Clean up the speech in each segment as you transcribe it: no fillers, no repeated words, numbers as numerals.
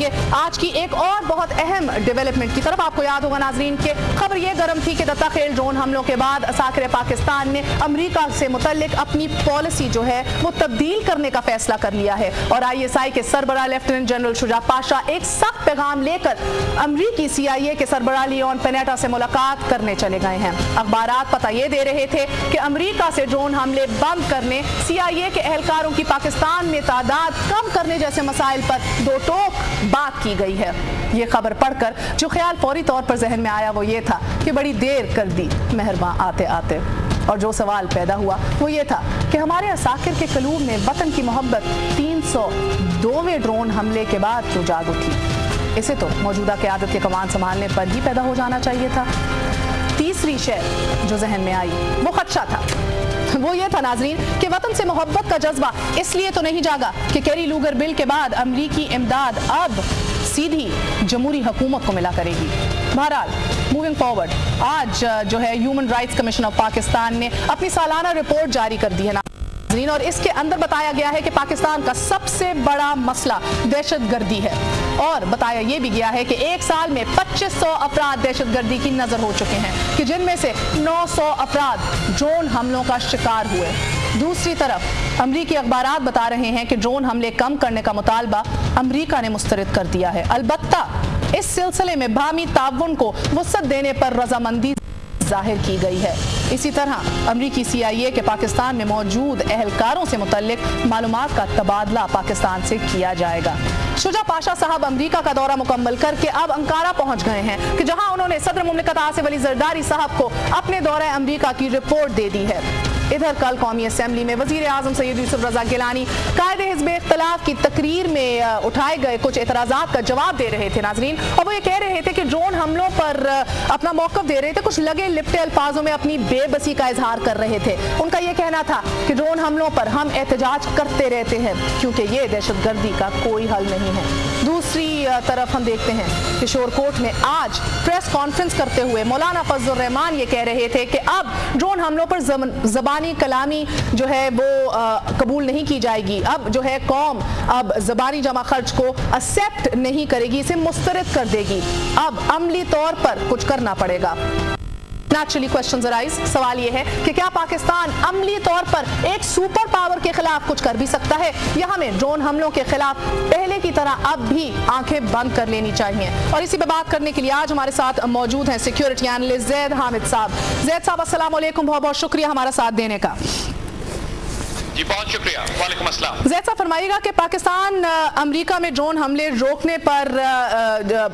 बढ़ेंगे आज की एक और बहुत अहम डेवलपमेंट की तरफ। आपको याद होगा नाजरीन के खबर ये गर्म थी कि दत्ताखेल ड्रोन हमलों के बाद असाकिर पाकिस्तान ने अमेरिका से मुतल्लिक अपनी पॉलिसी जो है वो तब्दील करने का फैसला कर लिया है और ISI के सरबराह लेफ्टिनेंट जनरल शुजा पाशा एक सख्त पैगाम लेकर अमरीकी CIA के सरबराह लियोन पेनेटा से मुलाकात करने चले गए हैं। अखबारात पता ये दे रहे थे कि अमेरिका से ड्रोन हमले बंद करने, CIA के एहलकारों की पाकिस्तान में तादाद कम करने जैसे मसाइल पर दो टोक बात की गई है। ये खबर पढ़कर जो ख्याल फौरी तौर पर जहन में आया वो ये था कि बड़ी देर कर दी मेहरबान आते आते, और जो सवाल पैदा हुआ वो ये था कि हमारे असाकिर के कलूब में वतन की मोहब्बत 302वें ड्रोन हमले के बाद क्यों जाग उठी। इसे तो मौजूदा क़यादत के कमान संभालने पर ही पैदा हो जाना चाहिए था। तीसरी शय जो जहन में आई वो खदशा था, वो ये था नाजरीन कि वतन से मोहब्बत का जज्बा इसलिए तो नहीं जागा कि कैरी लूगर बिल के बाद अमरीकी इमदाद अब सीधी जमहूरी हुकूमत को मिला करेगी। बहरहाल मूविंग फॉरवर्ड, आज जो है human rights commission of Pakistan ने अपनी सालाना रिपोर्ट जारी कर दी है नाज़रीन, और इसके अंदर बताया गया है कि पाकिस्तान का सबसे बड़ा मसला दहशतगर्दी है, और बताया यह भी गया है कि एक साल में 2500 अफराद दहशतगर्दी की नजर हो चुके हैं कि जिनमें से 900 अफराद ड्रोन हमलों का शिकार हुए। दूसरी तरफ अमरीकी अखबारात बता रहे हैं कि ड्रोन हमले कम करने का मुतालबा अमरीका ने मुस्तरद कर दिया है। अलबत्ता इस सिलसिले में बाहमी ताउन को वुसअत देने पर रजामंदी जाहिर की गई है। इसी तरह अमरीकी CIA के पाकिस्तान में मौजूद एहलकारों से मुतल्लिक मालूमात का तबादला पाकिस्तान से किया जाएगा। शुजा पाशा साहब अमरीका का दौरा मुकम्मल करके अब अंकारा पहुंच गए हैं कि जहां उन्होंने सदर मुमलिकत आसिफ अली जरदारी साहब को अपने दौरे अमरीका की रिपोर्ट दे दी है। इधर कल कौमी असम्बली में वज़ीर आज़म सैयद यूसुफ रज़ा गिलानी कायदे हिज़्ब इख्तिलाफ की तकरीर में उठाए गए कुछ एतराज़ात का जवाब दे रहे थे नाजरीन, और वो ये कह रहे थे कि ड्रोन हमलों पर अपना मौक़िफ़ दे रहे थे, कुछ लगे लिपटे अल्फाजों में अपनी बेबसी का इजहार कर रहे थे। उनका ये कहना था कि ड्रोन हमलों पर हम एहतजाज करते रहते हैं क्योंकि ये दहशतगर्दी का कोई हल नहीं है। दूसरी तरफ हम देखते हैं कि शोरकोट में आज प्रेस कॉन्फ्रेंस करते हुए मौलाना फजलुर रहमान ये कह रहे थे कि अब ड्रोन हमलों पर ज़बानी कलामी जो है वो कबूल नहीं की जाएगी। अब जो है कौम अब ज़बानी जमा खर्च को एक्सेप्ट नहीं करेगी, इसे मुस्तरद कर देगी। अब अमली तौर पर कुछ करना पड़ेगा। नेचुरली क्वेश्चंस अराइज, सवाल ये है कि क्या पाकिस्तान अमली तौर पर एक सुपर पावर के खिलाफ कुछ कर भी सकता है, या हमें ड्रोन हमलों के खिलाफ पहले की तरह अब भी आंखें बंद कर लेनी चाहिए। और इसी पे बात करने के लिए आज हमारे साथ मौजूद हैं सिक्योरिटी एनालिस्ट ज़ैद हामिद साहब। ज़ैद साहब अस्सलाम वालेकुम, बहुत बहुत शुक्रिया हमारा साथ देने का। जी बहुत शुक्रिया। वालेकुम अस्सलाम। ज़ैद साहब फरमाइएगा कि पाकिस्तान अमेरिका में ड्रोन हमले रोकने पर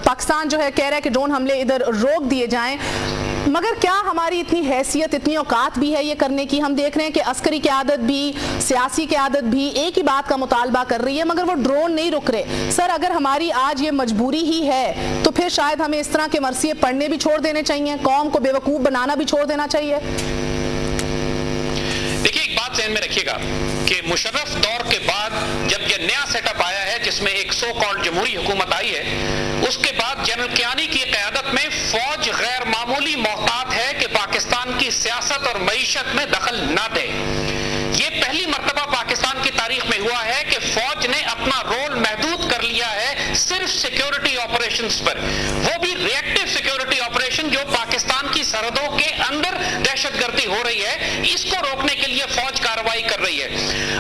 पाकिस्तान जो है कह रहा है कि ड्रोन हमले इधर रोक दिए जाएं, मगर क्या हमारी इतनी हैसियत, इतनी औकात भी है ये करने की? हम देख रहे हैं कि अस्करी क़यादत भी, सियासी क़यादत भी एक ही बात का मुतालबा कर रही है मगर वो ड्रोन नहीं रुक रहे। सर, अगर हमारी आज ये मजबूरी ही है तो फिर शायद हमें इस तरह के मरसिए पढ़ने भी छोड़ देने चाहिए, कौम को बेवकूफ़ बनाना भी छोड़ देना चाहिए। देखिए, एक बात ज़हन में रखिएगा कि मुशर्रफ दौर के बाद जब यह नया सेटअप आया है जिसमें एक सो कॉल्ड जमहूरी हुकूमत आई है, उसके बाद जनरल कियानी की क़यादत में फौज गैर मामूली मोहतात है कि पाकिस्तान की सियासत और मईशत में दखल ना दे। ये पहली मर्तबा पाकिस्तान की तारीख में हुआ है कि फौज ने अपना रोल महदूद कर लिया है सिर्फ सिक्योरिटी ऑपरेशंस पर, वो भी रिएक्टिव सिक्योरिटी ऑपरेशन जो पाकिस्तान की सरहदों के अंदर दहशतगर्दी हो रही है, इसको रोकने के लिए फौज कार्रवाई कर रही है।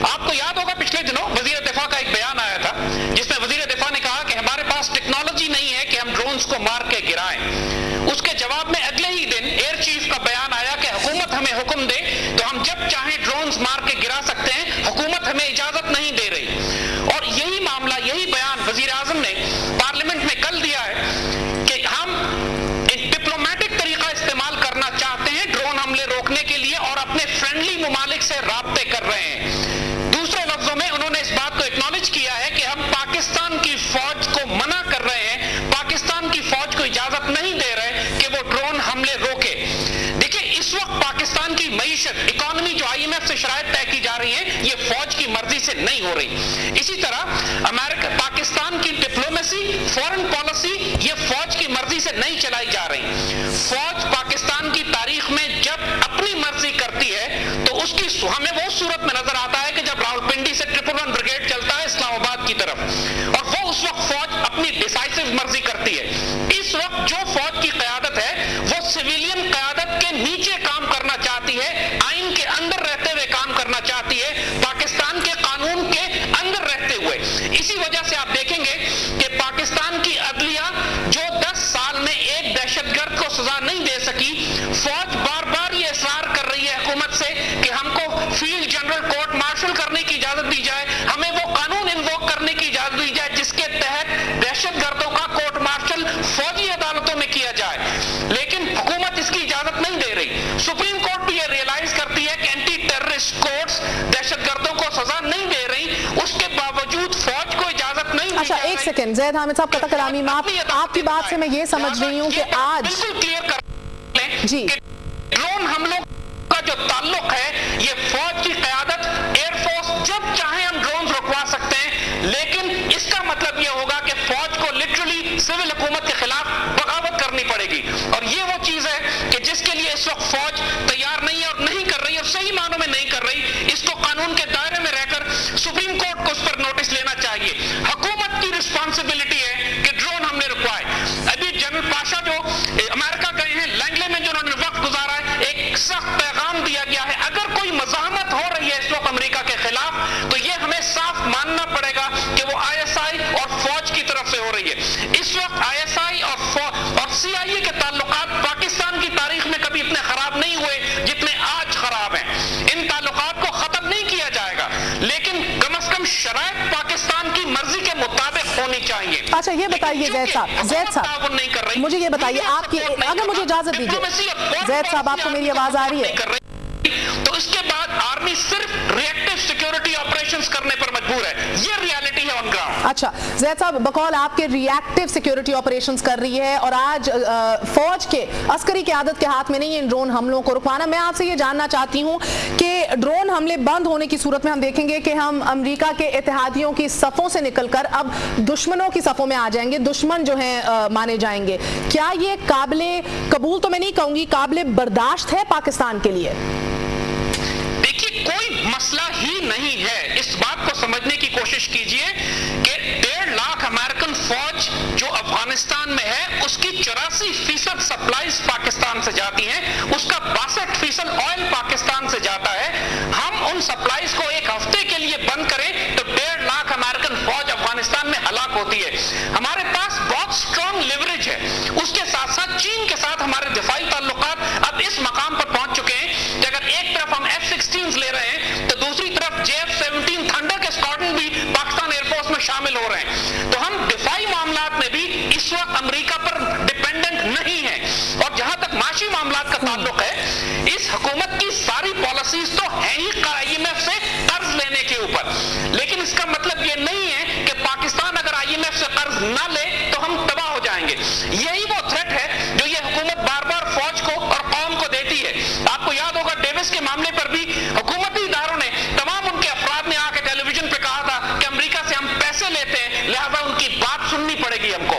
आपको याद होगा पिछले दिनों वजीर दिफा का एक बयान आया था जिसमें वजीर दिफा ने कहा कि हमारे पास टेक्नोलॉजी नहीं है कि हम ड्रोन्स को मार के गिराएं। उसके जवाब में अगले ही दिन एयर चीफ का बयान आया कि हुकूमत हमें हुक्म दे तो हम जब चाहें ड्रोन्स मार के गिरा सकते हैं, हुकूमत हमें इजाजत नहीं दे रही। और यही मामला, यही बयान वजीर आजम ने पार्लियामेंट में कल दिया है कि हम डिप्लोमेटिक तरीका इस्तेमाल करना चाहते हैं ड्रोन हमले रोकने के लिए और अपने फ्रेंडली मुमालिक से राब्ते कर रहे हैं। दूसरे लफ्जों में उन्होंने इस बात को एक्नॉलेज किया है कि हम पाकिस्तान की फौज को मना कर रहे हैं, पाकिस्तान की फौज को इजाजत नहीं दे रहे कि वो ड्रोन हमले रोके। देखिए, इस वक्त पाकिस्तान की मईशत, इकोनॉमी जो IMF से शराइत तय की जा रही है, ये फौज की मर्जी से नहीं हो रही। इसी तरह अमेरिका, पाकिस्तान की डिप्लोमेसी, फॉरेन पॉलिसी, ये फौज की मर्जी से नहीं चलाई जा रही। फौज पाकिस्तान की तारीख में जब अपनी मर्जी करती है तो उसकी हमें वो सूरत में नजर आता है कि जब रावलपिंडी से 111 ब्रिगेड चलता है इस्लामाबाद की तरफ, और वो उस वक्त फौज अपनी दहशत गर्दों का कोर्ट मार्शल फौजी अदालतों में किया जाए, लेकिन हुकूमत इसकी इजाजत नहीं दे रही। सुप्रीम कोर्ट भी ये रियलाइज करती है कि एंटी टेररिस्ट कोर्ट्स दहशत गर्दों को सजा नहीं दे रही, उसके बावजूद फौज को इजाजत नहीं दी। अच्छा, एक सेकंड ज़ैद हामिद साहब, कतक कलामी आपकी बात से मैं ये समझ रही हूँ कि आज बिल्कुल क्लियर कर लें जी कि ड्रोन हमलों का जो ताल्लुक है ये फौज की क़यादत, एयरफोर्स, जब चाहे हम ड्रोन रुकवा सकते हैं, लेकिन इसका मतलब ये होगा कि फौज को लिटरली सिविल हुकूमत के खिलाफ बगावत करनी पड़ेगी। और ये वो चीज है कि जिसके लिए इस वक्त फौज तैयार नहीं है और नहीं कर रही, और सही मानों में नहीं कर रही। इसको कानून के दायरे में रहकर सुप्रीम कोर्ट को उस पर नोटिस लेना चाहिए। हुकूमत की रिस्पॉन्सिबिलिटी है कि ड्रोन हमने रुकवाए। अभी जनरल पाशा जो अमेरिका गए हैं, लैंगले में जो उन्होंने वक्त गुजारा है, एक सख्त पैगाम दिया गया है। अगर कोई मज़ाहमत हो रही है इस वक्त अमेरिका के खिलाफ, तो ये हमें साफ मानना पड़ेगा कि वो ISI और फौज की तरफ से हो रही है। इस वक्त ISI और CIA के ताल्लुकात पाकिस्तान की तारीख में कभी इतने खराब नहीं हुए जितने आज खराब हैं। इन ताल्लुकात को खत्म नहीं किया जाएगा, लेकिन कम से कम शराइत पाकिस्तान की मर्जी के मुताबिक होनी चाहिए। अच्छा, ये बताइए ज़ैद साहब, नहीं कर रही, मुझे ये बताइए, आपकी, अगर मुझे इजाजत दीजिए ज़ैद साहब, आपको मेरी आवाज आ रही है? तो इसके बाद आर्मी सिर्फ रिएक्टिव सिक्योरिटी ऑपरेशंस करने पर मजबूर है। ये रियलिटी है ऑन ग्राउंड। अच्छा ज़ैद साहब, बकौल आपके रिएक्टिव सिक्योरिटी ऑपरेशंस कर रही है और आज फौज के अस्करी क़यादत के हाथ में नहीं है इन ड्रोन हमलों को रुकवाना। मैं आपसे ये जानना चाहती हूँ कि ड्रोन हमले बंद होने की सूरत में हम देखेंगे कि हम अमेरिका के इत्तेहादियों की सफ़ों से निकलकर अब दुश्मनों की सफ़ों में आ जाएंगे, दुश्मन जो है माने जाएंगे। क्या ये काबिले कबूल तो मैं नहीं कहूँगी, काबिले बर्दाश्त है पाकिस्तान के लिए? देखिए, कोई मसला ही नहीं है। इस बात को समझने की कोशिश कीजिए कि 1.5 लाख अमेरिकन फौज जो अफगानिस्तान में है, उसकी 84% सप्लाईज पाकिस्तान से जाती हैं, उसका 62% ऑयल पाकिस्तान से जाता है। हम उन सप्लाईज को एक हफ्ते के लिए बंद करें तो 1.5 लाख अमेरिकन फौज अफगानिस्तान में हलाक होती है। हमारे पास बहुत स्ट्रॉन्ग लिवरेज है। उसके साथ साथ चीन के साथ हमारे दिफाई ताल्लुकात अब इस मकाम पर पहुंच चुके हैं कि अगर एक तरफ हम F-16 ले रहे हैं तो दूसरी तरफ JF-17 थंडर के स्क्वाड्रन भी पाकिस्तान एयरफोर्स में शामिल हो रहे हैं। तो हम दिफाई मामलात में भी इस वक्त अमेरिका पर डिपेंडेंट नहीं है। और जहां तक माशी मामलात का ताल्लुक है, इस हुकूमत की सारी पॉलिसीज तो है ही IMF से कर्ज लेने के ऊपर, लेकिन इसका मतलब ये नहीं है कि पाकिस्तान अगर IMF से कर्ज ना ले तो हम तबाह हो जाएंगे। यही वो थ्रेट है जो ये हुकूमत बार बार फौज को और कौम को देती है। आपको याद होगा डेविस के मामले पर भी हुकूमती इदारों ने, तमाम उनके अफराद ने आके टेलीविजन पे कहा था कि अमेरिका से हम पैसे लेते हैं, लिहाजा उनकी बात सुननी पड़ेगी हमको।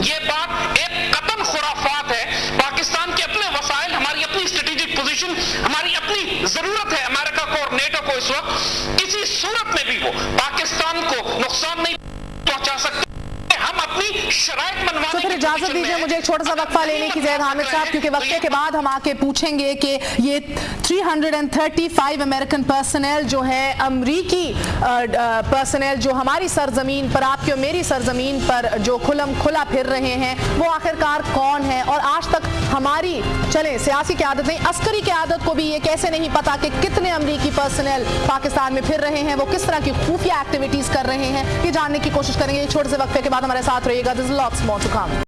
ये बात एक कतन खुराफात है। पाकिस्तान के अपने वसाइल, हमारी अपनी स्ट्रेटेजिक पोजीशन, हमारी अपनी जरूरत है अमेरिका को और नेटो को। इस वक्त किसी सूरत में भी वो पाकिस्तान को नुकसान नहीं पहुंचा सकते। हम अपनी शराइत मनवाने तो फिर इजाजत दीजिए मुझे एक छोटा सा वक्फा लेने की ज़ैद हामिद साहब, क्योंकि वक्फे के बाद हम आके पूछेंगे कि ये 335 अमेरिकन पर्सनल जो है, अमरीकी पर्सनल जो हमारी सरजमीन पर, आपकी और मेरी सरजमीन पर जो खुलम खुला फिर रहे हैं, वो आखिरकार कौन है? और आज तक हमारी चले सियासी क़यादत नहीं, अस्करी क़यादत को भी ये कैसे नहीं पता कि कितने अमरीकी पर्सनल पाकिस्तान में फिर रहे हैं, वो किस तरह की खुफिया एक्टिविटीज़ कर रहे हैं, ये जानने की कोशिश करेंगे। छोटे से वक्फे के बाद हमारे साथ रहिएगा। This is lots more to come.